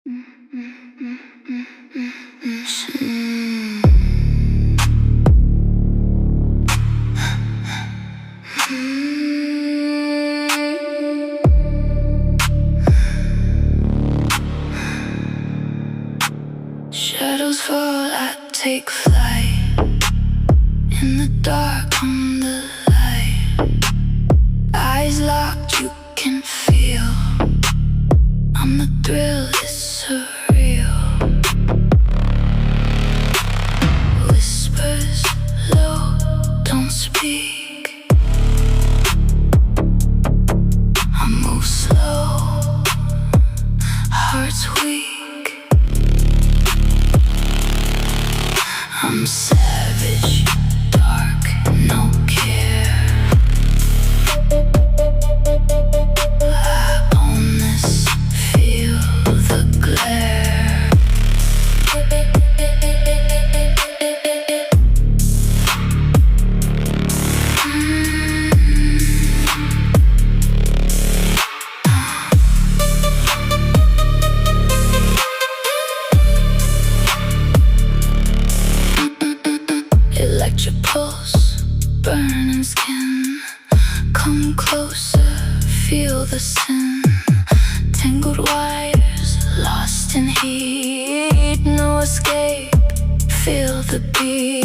Shadows fall, I take flight. In the dark, on the light. Eyes locked, you can feel. On the thrill, it's surreal. Whispers low, don't speak. I move slow, heart's weak. I'm savage, dark, no care. I own this, feel the glare. Electric pulse, burning skin. Come closer, feel the sin. Tangled wires, lost in heat. No escape, feel the beat.